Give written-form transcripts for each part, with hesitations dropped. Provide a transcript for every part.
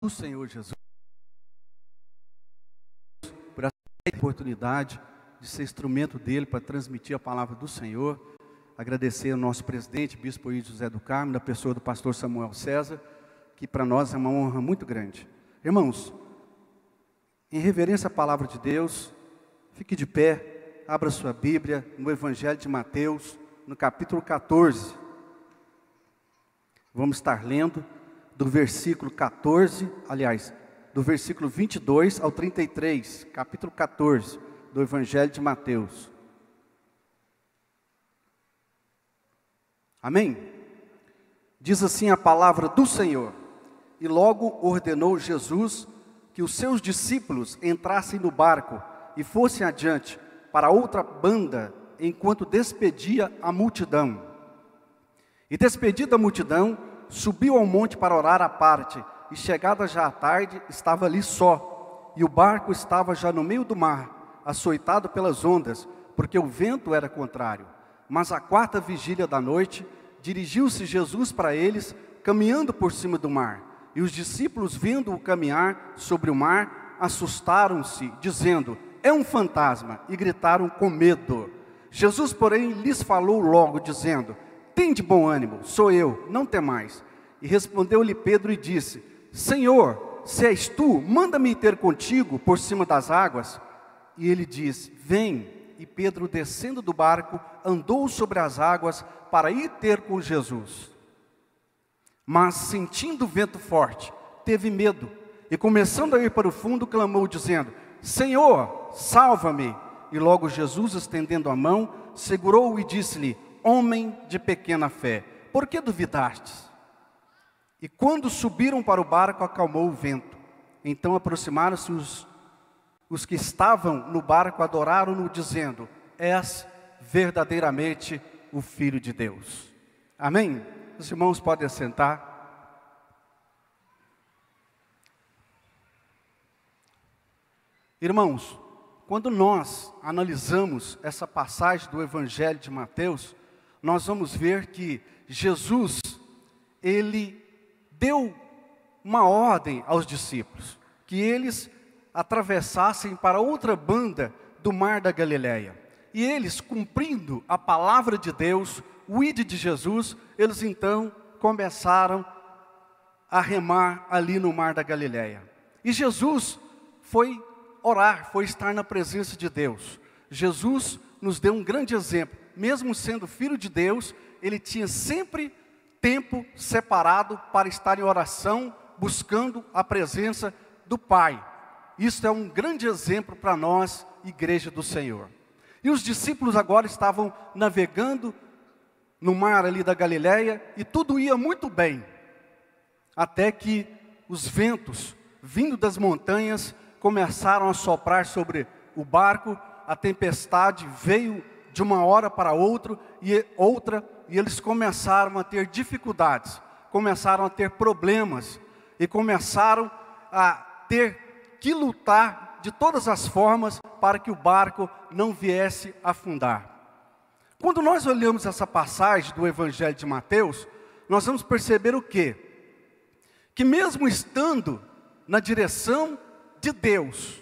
do Senhor Jesus por essa oportunidade de ser instrumento dele para transmitir a palavra do Senhor. Agradecer ao nosso presidente, Bispo Ido José do Carmo, da pessoa do pastor Samuel César, que para nós é uma honra muito grande. Irmãos, em reverência à palavra de Deus, fique de pé, abra sua Bíblia no Evangelho de Mateus, no capítulo 14. Vamos estar lendo do versículo 14, aliás, do versículo 22 ao 33, capítulo 14 do Evangelho de Mateus. Amém? Diz assim a palavra do Senhor: e logo ordenou Jesus que os seus discípulos entrassem no barco e fossem adiante para outra banda, enquanto despedia a multidão. E despedida a multidão, subiu ao monte para orar à parte, e chegada já a tarde, estava ali só, e o barco estava já no meio do mar, açoitado pelas ondas, porque o vento era contrário. Mas à quarta vigília da noite, dirigiu-se Jesus para eles, caminhando por cima do mar. E os discípulos, vendo-o caminhar sobre o mar, assustaram-se, dizendo: é um fantasma, e gritaram com medo. Jesus, porém, lhes falou logo, dizendo: tende bom ânimo, sou eu, não temais. E respondeu-lhe Pedro e disse: Senhor, se és tu, manda-me ir ter contigo por cima das águas. E ele disse: vem. E Pedro, descendo do barco, andou sobre as águas para ir ter com Jesus. Mas, sentindo o vento forte, teve medo, e começando a ir para o fundo, clamou, dizendo: Senhor, salva-me. E logo Jesus, estendendo a mão, segurou-o e disse-lhe: homem de pequena fé, por que duvidastes? E quando subiram para o barco, acalmou o vento. Então aproximaram-se os que estavam no barco, adoraram-no, dizendo: és verdadeiramente o Filho de Deus. Amém? Os irmãos podem assentar. Irmãos, quando nós analisamos essa passagem do Evangelho de Mateus, nós vamos ver que Jesus, ele deu uma ordem aos discípulos, que eles atravessassem para outra banda do mar da Galileia. E eles, cumprindo a palavra de Deus, o ide de Jesus, eles então começaram a remar ali no mar da Galileia. E Jesus foi orar, foi estar na presença de Deus. Jesus nos deu um grande exemplo. Mesmo sendo filho de Deus, ele tinha sempre tempo separado para estar em oração, buscando a presença do Pai. Isso é um grande exemplo para nós, igreja do Senhor. E os discípulos agora estavam navegando no mar ali da Galileia, e tudo ia muito bem, até que os ventos, vindo das montanhas, começaram a soprar sobre o barco. A tempestade veio de uma hora para outra, e eles começaram a ter dificuldades, começaram a ter problemas, e começaram a ter que lutar de todas as formas para que o barco não viesse a afundar. Quando nós olhamos essa passagem do Evangelho de Mateus, nós vamos perceber o quê? Que mesmo estando na direção de Deus,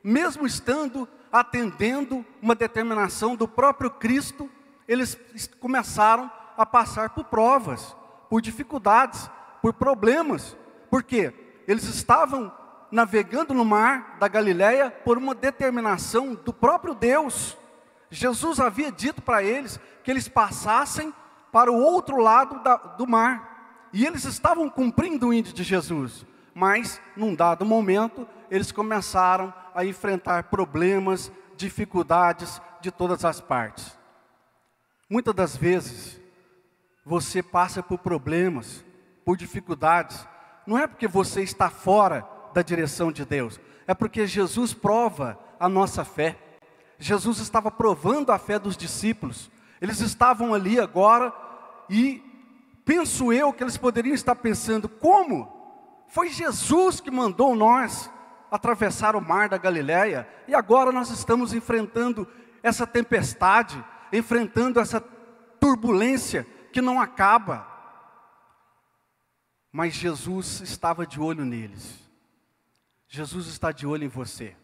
mesmo estando atendendo uma determinação do próprio Cristo, eles começaram a passar por provas, por dificuldades, por problemas. Por quê? Eles estavam navegando no mar da Galileia por uma determinação do próprio Deus. Jesus havia dito para eles que eles passassem para o outro lado do mar. E eles estavam cumprindo o ide de Jesus. Mas, num dado momento, eles começaram a enfrentar problemas, dificuldades de todas as partes. Muitas das vezes, você passa por problemas, por dificuldades. Não é porque você está fora da direção de Deus, é porque Jesus prova a nossa fé. Jesus estava provando a fé dos discípulos. Eles estavam ali agora e penso eu que eles poderiam estar pensando: como? Foi Jesus que mandou nós atravessar o mar da Galileia, e agora nós estamos enfrentando essa tempestade, enfrentando essa turbulência que não acaba. Mas Jesus estava de olho neles. Jesus está de olho em você.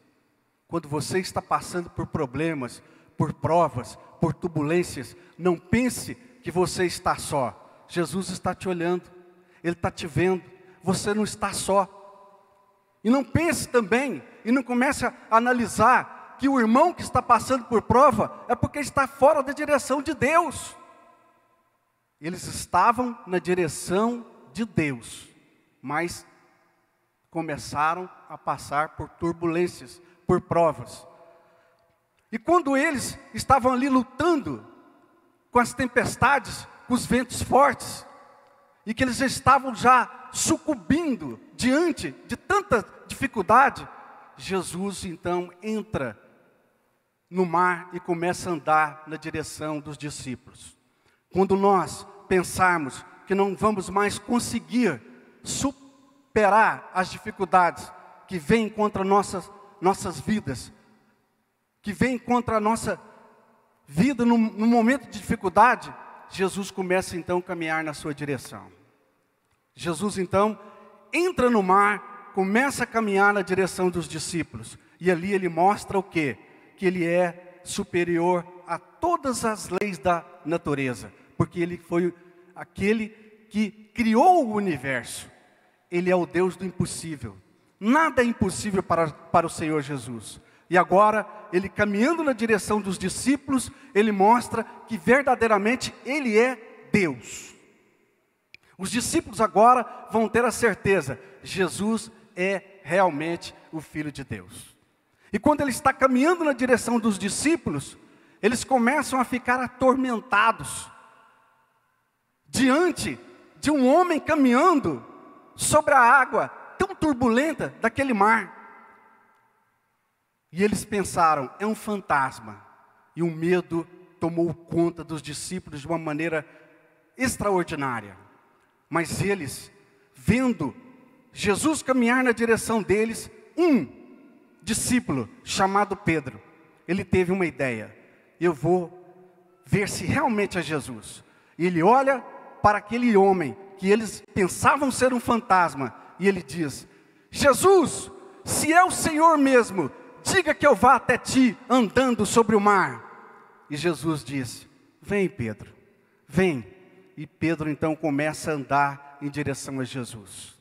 Quando você está passando por problemas, por provas, por turbulências, não pense que você está só. Jesus está te olhando, Ele está te vendo, você não está só. E não pense também, e não comece a analisar que o irmão que está passando por prova é porque está fora da direção de Deus. Eles estavam na direção de Deus, mas começaram a passar por turbulências, por provas. E quando eles estavam ali lutando com as tempestades, com os ventos fortes, e que eles estavam já sucumbindo diante de tanta dificuldade, Jesus então entra no mar e começa a andar na direção dos discípulos. Quando nós pensarmos que não vamos mais conseguir superar as dificuldades que vêm contra nossas vidas, que vêm contra a nossa vida no momento de dificuldade, Jesus começa então a caminhar na sua direção. Jesus então entra no mar, começa a caminhar na direção dos discípulos. E ali ele mostra o quê? Que ele é superior a todas as leis da natureza. Porque ele foi aquele que criou o universo. Ele é o Deus do impossível. Nada é impossível para o Senhor Jesus. E agora, ele caminhando na direção dos discípulos, ele mostra que verdadeiramente ele é Deus. Os discípulos agora vão ter a certeza, Jesus é realmente o Filho de Deus. E quando ele está caminhando na direção dos discípulos, eles começam a ficar atormentados, diante de um homem caminhando sobre a água tão turbulenta daquele mar. E eles pensaram, é um fantasma. E o medo tomou conta dos discípulos de uma maneira extraordinária. Mas eles, vendo Jesus caminhar na direção deles, um discípulo chamado Pedro, ele teve uma ideia. Eu vou ver se realmente é Jesus. E ele olha para aquele homem que eles pensavam ser um fantasma. E ele diz, Jesus, se é o Senhor mesmo, diga que eu vá até ti andando sobre o mar. E Jesus disse, vem Pedro, vem. E Pedro então começa a andar em direção a Jesus.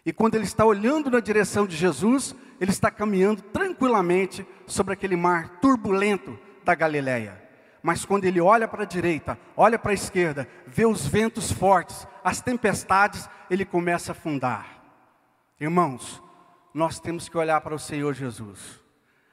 E quando ele está olhando na direção de Jesus, ele está caminhando tranquilamente sobre aquele mar turbulento da Galileia. Mas quando ele olha para a direita, olha para a esquerda, vê os ventos fortes, as tempestades, ele começa a afundar. Irmãos, nós temos que olhar para o Senhor Jesus.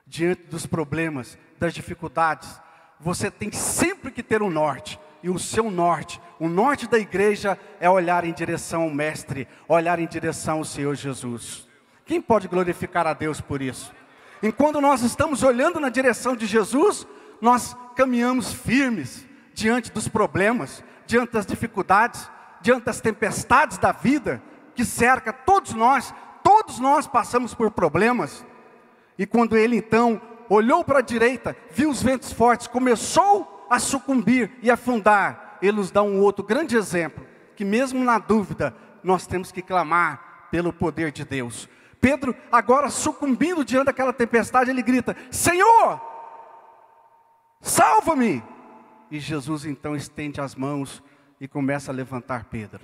Diante dos problemas, das dificuldades, você tem sempre que ter um norte. E o seu norte, o norte da igreja é olhar em direção ao Mestre, olhar em direção ao Senhor Jesus. Quem pode glorificar a Deus por isso? Enquanto nós estamos olhando na direção de Jesus, nós caminhamos firmes diante dos problemas, diante das dificuldades, diante das tempestades da vida que cerca todos nós passamos por problemas. E quando ele então olhou para a direita, viu os ventos fortes, começou a sucumbir e afundar, ele nos dá um outro grande exemplo, que mesmo na dúvida, nós temos que clamar pelo poder de Deus. Pedro, agora sucumbindo diante daquela tempestade, ele grita, Senhor, salva-me! E Jesus então estende as mãos e começa a levantar Pedro.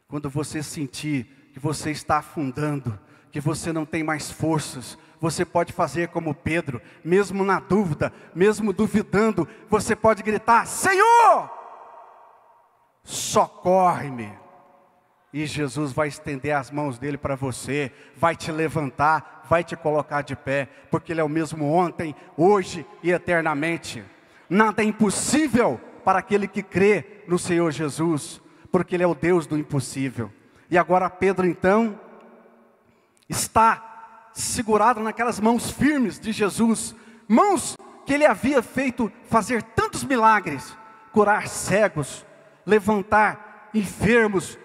Quando você sentir que você está afundando, que você não tem mais forças, você pode fazer como Pedro, mesmo na dúvida, mesmo duvidando, você pode gritar, Senhor, socorre-me. E Jesus vai estender as mãos dele para você, vai te levantar, vai te colocar de pé, porque ele é o mesmo ontem, hoje e eternamente. Nada é impossível para aquele que crê no Senhor Jesus, porque ele é o Deus do impossível. E agora Pedro então está segurado naquelas mãos firmes de Jesus, mãos que ele havia feito fazer tantos milagres, curar cegos, levantar enfermos,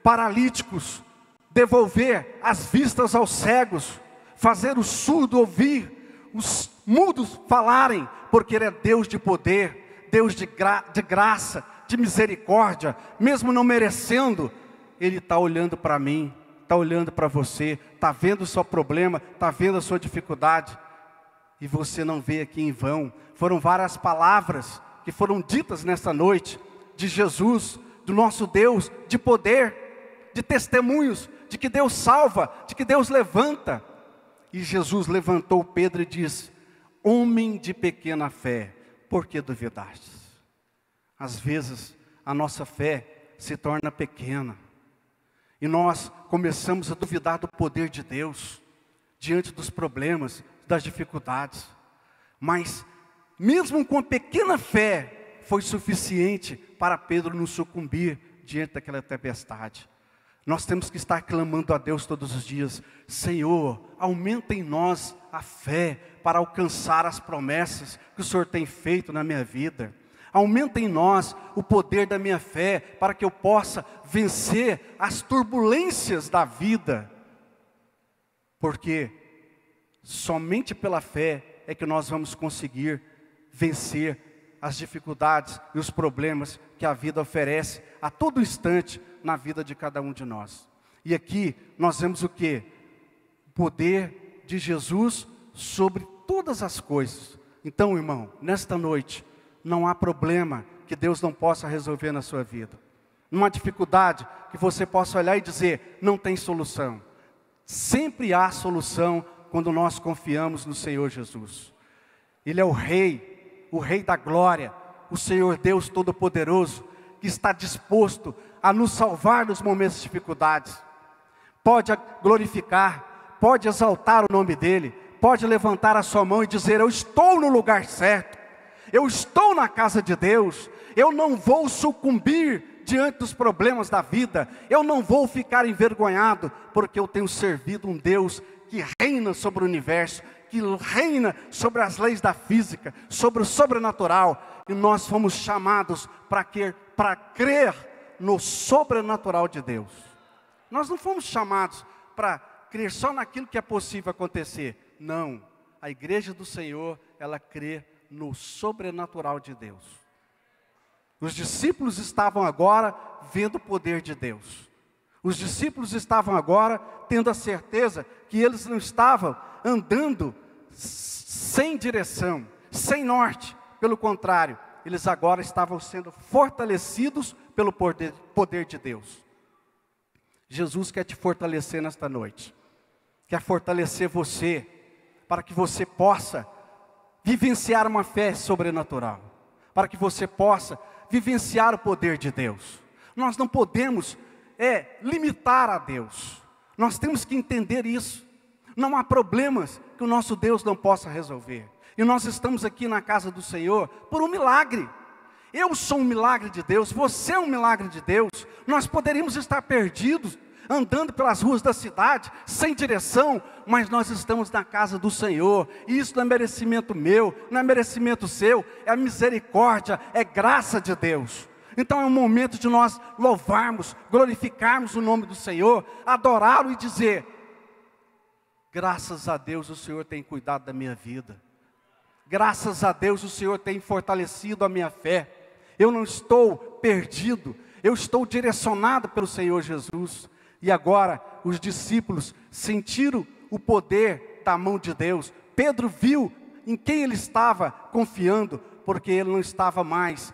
paralíticos, devolver as vistas aos cegos, fazer o surdo ouvir, os mudos falarem, porque ele é Deus de poder, Deus de graça, de misericórdia, mesmo não merecendo, ele está olhando para mim está olhando para você, está vendo o seu problema, está vendo a sua dificuldade, e você não veio aqui em vão. Foram várias palavras que foram ditas nesta noite, de Jesus, do nosso Deus, de poder, de testemunhos, de que Deus salva, de que Deus levanta. E Jesus levantou Pedro e disse: homem de pequena fé, por que duvidastes? Às vezes a nossa fé se torna pequena, e nós começamos a duvidar do poder de Deus, diante dos problemas, das dificuldades. Mas mesmo com a pequena fé, foi suficiente para Pedro não sucumbir diante daquela tempestade. Nós temos que estar clamando a Deus todos os dias: Senhor, aumenta em nós a fé para alcançar as promessas que o Senhor tem feito na minha vida. Aumenta em nós o poder da minha fé para que eu possa vencer as turbulências da vida. Porque somente pela fé é que nós vamos conseguir vencer as dificuldades e os problemas que a vida oferece a todo instante na vida de cada um de nós. E aqui nós vemos o quê? O poder de Jesus sobre todas as coisas. Então, irmão, nesta noite, não há problema que Deus não possa resolver na sua vida. Não há dificuldade que você possa olhar e dizer: não tem solução. Sempre há solução quando nós confiamos no Senhor Jesus. Ele é o Rei da glória, o Senhor Deus Todo-Poderoso, que está disposto a nos salvar nos momentos de dificuldades. Pode glorificar, pode exaltar o nome dEle, pode levantar a sua mão e dizer: eu estou no lugar certo, eu estou na casa de Deus, eu não vou sucumbir diante dos problemas da vida, eu não vou ficar envergonhado, porque eu tenho servido um Deus que reina sobre o universo, que reina sobre as leis da física, sobre o sobrenatural. E nós fomos chamados para crer no sobrenatural de Deus. Nós não fomos chamados para crer só naquilo que é possível acontecer. Não, a igreja do Senhor, ela crê no sobrenatural de Deus. Os discípulos estavam agora vendo o poder de Deus. Os discípulos estavam agora tendo a certeza que eles não estavam andando sem direção, sem norte. Pelo contrário, eles agora estavam sendo fortalecidos pelo poder de Deus. Jesus quer te fortalecer nesta noite. Quer fortalecer você, para que você possa vivenciar uma fé sobrenatural. Para que você possa vivenciar o poder de Deus. Nós não podemos limitar a Deus. Nós temos que entender isso. Não há problemas que o nosso Deus não possa resolver. E nós estamos aqui na casa do Senhor por um milagre. Eu sou um milagre de Deus, você é um milagre de Deus. Nós poderíamos estar perdidos, andando pelas ruas da cidade, sem direção, mas nós estamos na casa do Senhor. E isso não é merecimento meu, não é merecimento seu, é a misericórdia, é graça de Deus. Então é um momento de nós louvarmos, glorificarmos o nome do Senhor, adorá-lo e dizer: graças a Deus o Senhor tem cuidado da minha vida. Graças a Deus o Senhor tem fortalecido a minha fé. Eu não estou perdido, eu estou direcionado pelo Senhor Jesus. E agora os discípulos sentiram o poder da mão de Deus. Pedro viu em quem ele estava confiando, porque ele não estava mais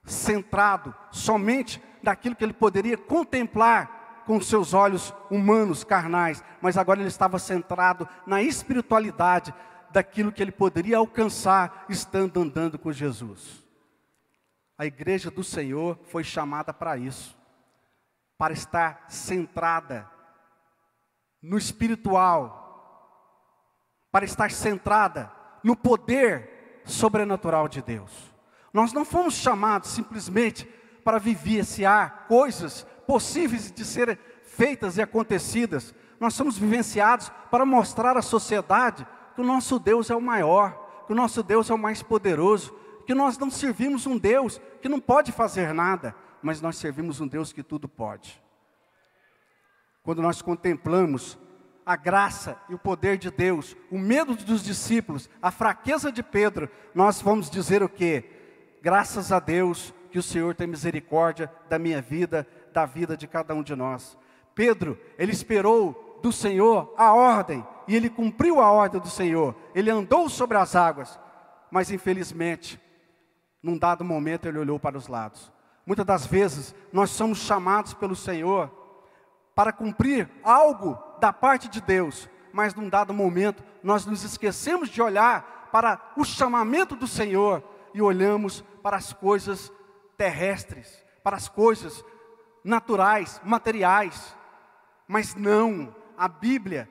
centrado somente naquilo que ele poderia contemplar com seus olhos humanos, carnais, mas agora ele estava centrado na espiritualidade daquilo que ele poderia alcançar estando andando com Jesus. A igreja do Senhor foi chamada para isso, para estar centrada no espiritual, para estar centrada no poder sobrenatural de Deus. Nós não fomos chamados simplesmente para vivenciar coisas possíveis de serem feitas e acontecidas. Nós somos vivenciados para mostrar à sociedade que o nosso Deus é o maior, que o nosso Deus é o mais poderoso, que nós não servimos um Deus que não pode fazer nada, mas nós servimos um Deus que tudo pode. Quando nós contemplamos a graça e o poder de Deus, o medo dos discípulos, a fraqueza de Pedro, nós vamos dizer o quê? Graças a Deus que o Senhor tem misericórdia da minha vida, da vida de cada um de nós. Pedro, ele esperou do Senhor a ordem, e ele cumpriu a ordem do Senhor. Ele andou sobre as águas, mas infelizmente, num dado momento ele olhou para os lados. Muitas das vezes, nós somos chamados pelo Senhor para cumprir algo da parte de Deus, mas num dado momento, nós nos esquecemos de olhar para o chamamento do Senhor e olhamos para as coisas terrestres, para as coisas naturais, materiais. Mas não, a Bíblia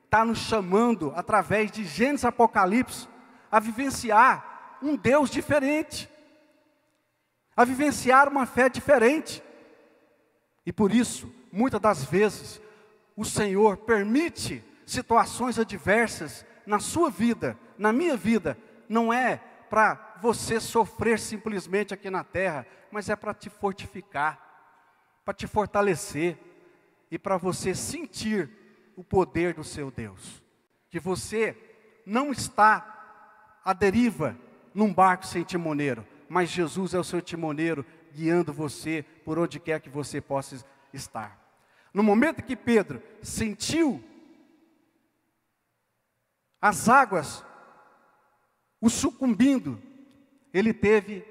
está nos chamando, através de Gênesis e Apocalipse, a vivenciar um Deus diferente, a vivenciar uma fé diferente. E por isso, muitas das vezes, o Senhor permite situações adversas na sua vida, na minha vida. Não é para você sofrer simplesmente aqui na terra, mas é para te fortificar, para te fortalecer e para você sentir o poder do seu Deus. Que você não está à deriva num barco sem timoneiro, mas Jesus é o seu timoneiro, guiando você por onde quer que você possa estar. No momento que Pedro sentiu as águas o sucumbindo, ele teve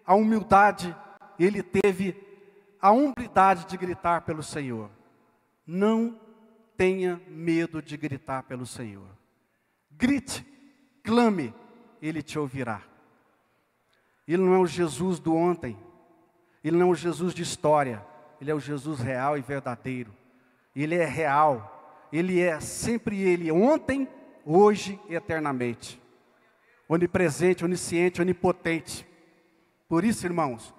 a humildade, ele teve a humildade de gritar pelo Senhor. Não tenha medo de gritar pelo Senhor. Grite, clame, Ele te ouvirá. Ele não é o Jesus do ontem, Ele não é o Jesus de história, Ele é o Jesus real e verdadeiro. Ele é real, Ele é sempre Ele, ontem, hoje e eternamente. Onipresente, onisciente, onipotente. Por isso, irmãos,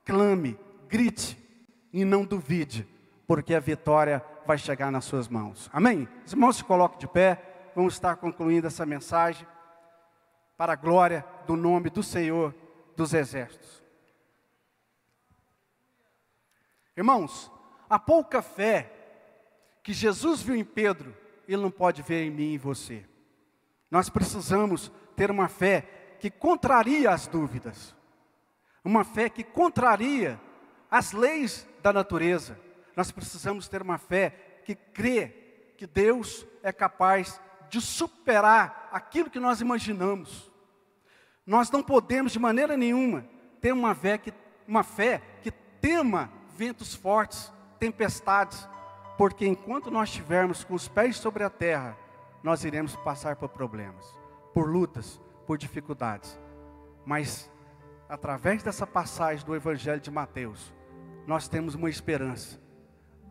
clame, grite e não duvide, porque a vitória vai chegar nas suas mãos. Amém? Os irmãos se coloquem de pé, vamos estar concluindo essa mensagem, para a glória do nome do Senhor dos Exércitos. Irmãos, a pouca fé que Jesus viu em Pedro, Ele não pode ver em mim e em você. Nós precisamos ter uma fé que contraria as dúvidas, uma fé que contraria as leis da natureza. Nós precisamos ter uma fé que crê que Deus é capaz de superar aquilo que nós imaginamos. Nós não podemos de maneira nenhuma ter uma fé que tema ventos fortes, tempestades, porque enquanto nós estivermos com os pés sobre a terra, nós iremos passar por problemas, por lutas, por dificuldades. Mas através dessa passagem do Evangelho de Mateus, nós temos uma esperança.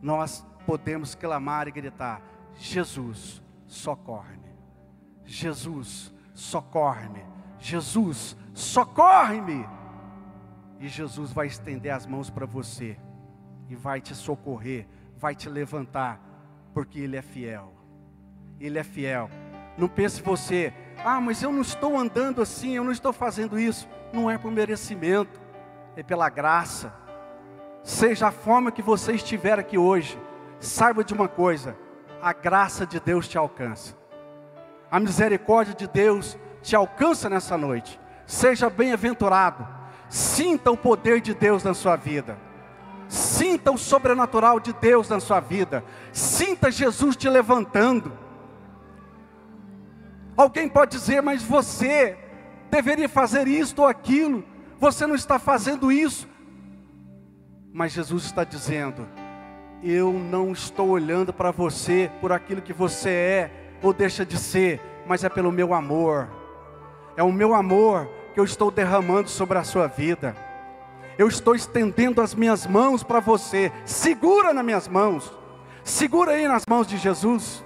Nós podemos clamar e gritar: Jesus, socorre-me. Jesus, socorre-me. Jesus, socorre-me. E Jesus vai estender as mãos para você e vai te socorrer, vai te levantar, porque Ele é fiel. Ele é fiel. Não pense você: ah, mas eu não estou andando assim, eu não estou fazendo isso. Não é por merecimento, é pela graça. Seja a forma que você estiver aqui hoje, saiba de uma coisa: a graça de Deus te alcança. A misericórdia de Deus te alcança nessa noite. Seja bem-aventurado. Sinta o poder de Deus na sua vida. Sinta o sobrenatural de Deus na sua vida. Sinta Jesus te levantando. Alguém pode dizer: mas você deveria fazer isto ou aquilo, você não está fazendo isso. Mas Jesus está dizendo: eu não estou olhando para você por aquilo que você é ou deixa de ser, mas é pelo meu amor. É o meu amor que eu estou derramando sobre a sua vida. Eu estou estendendo as minhas mãos para você. Segura nas minhas mãos. Segura aí nas mãos de Jesus.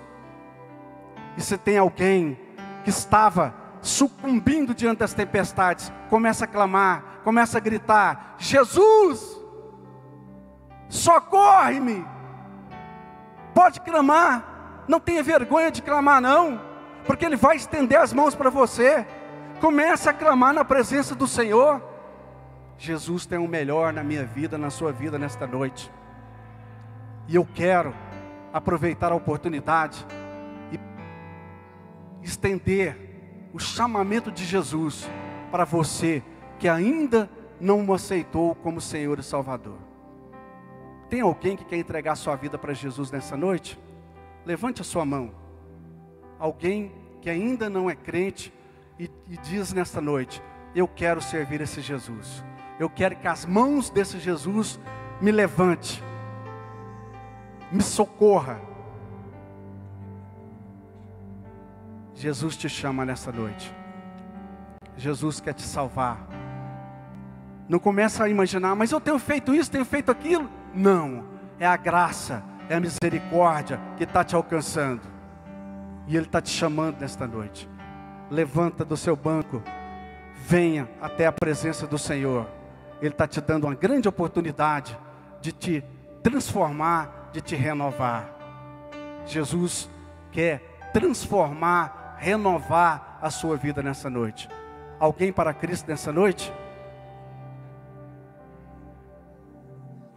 E se tem alguém que estava sucumbindo diante das tempestades, começa a clamar, começa a gritar: Jesus, socorre-me. Pode clamar, não tenha vergonha de clamar não, porque Ele vai estender as mãos para você. Comece a clamar na presença do Senhor. Jesus tem o melhor na minha vida, na sua vida nesta noite. E eu quero aproveitar a oportunidade e estender o chamamento de Jesus para você que ainda não o aceitou como Senhor e Salvador. Tem alguém que quer entregar sua vida para Jesus nessa noite? Levante a sua mão. Alguém que ainda não é crente e diz nesta noite: eu quero servir esse Jesus. Eu quero que as mãos desse Jesus me levante, me socorra. Jesus te chama nessa noite. Jesus quer te salvar. Não começa a imaginar, mas eu tenho feito isso, tenho feito aquilo. Não, é a graça, é a misericórdia que está te alcançando. E Ele está te chamando nesta noite. Levanta do seu banco, venha até a presença do Senhor. Ele está te dando uma grande oportunidade de te transformar, de te renovar. Jesus quer transformar, renovar a sua vida nessa noite. Alguém para Cristo nessa noite?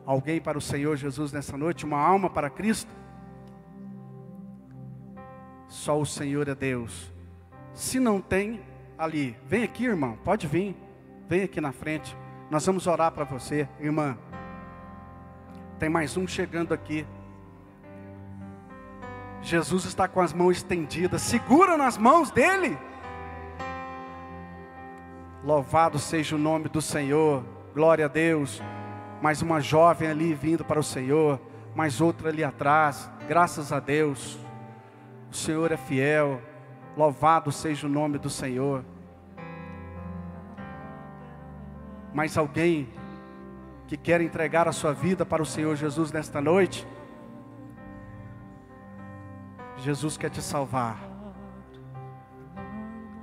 Alguém para o Senhor Jesus nessa noite? Uma alma para Cristo? Só o Senhor é Deus. Se não tem, ali, vem aqui, irmão, pode vir, vem aqui na frente, nós vamos orar para você, irmã. Tem mais um chegando aqui. Jesus está com as mãos estendidas, segura nas mãos dele. Louvado seja o nome do Senhor, glória a Deus. Mais uma jovem ali vindo para o Senhor, mais outra ali atrás, graças a Deus. O Senhor é fiel, louvado seja o nome do Senhor. Mais alguém que quer entregar a sua vida para o Senhor Jesus nesta noite? Jesus quer te salvar.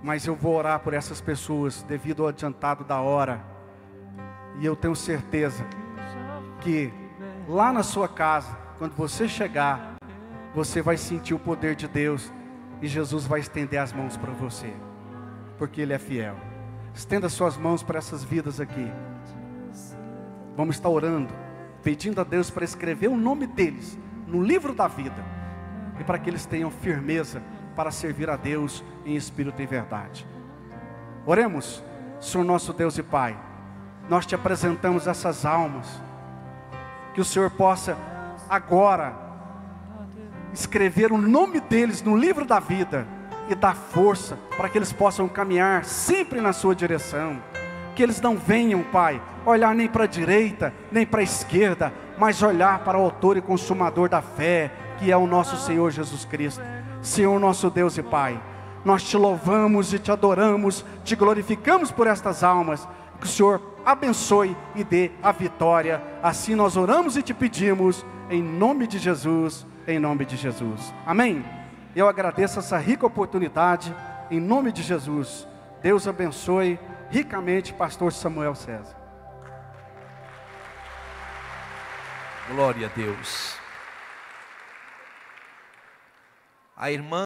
Mas eu vou orar por essas pessoas devido ao adiantado da hora. E eu tenho certeza que lá na sua casa, quando você chegar, você vai sentir o poder de Deus e Jesus vai estender as mãos para você, porque Ele é fiel. Estenda suas mãos para essas vidas aqui. Vamos estar orando, pedindo a Deus para escrever o nome deles no livro da vida e para que eles tenham firmeza para servir a Deus em espírito e verdade. Oremos. Senhor nosso Deus e Pai, nós te apresentamos essas almas, que o Senhor possa agora escrever o nome deles no livro da vida e dar força para que eles possam caminhar sempre na sua direção. Que eles não venham, Pai, olhar nem para a direita, nem para a esquerda, mas olhar para o autor e consumador da fé, que é o nosso Senhor Jesus Cristo. Senhor nosso Deus e Pai, nós te louvamos e te adoramos, te glorificamos por estas almas. Que o Senhor abençoe e dê a vitória. Assim nós oramos e te pedimos, em nome de Jesus, em nome de Jesus. Amém? Eu agradeço essa rica oportunidade, em nome de Jesus. Deus abençoe ricamente, pastor Samuel César. Glória a Deus. A irmã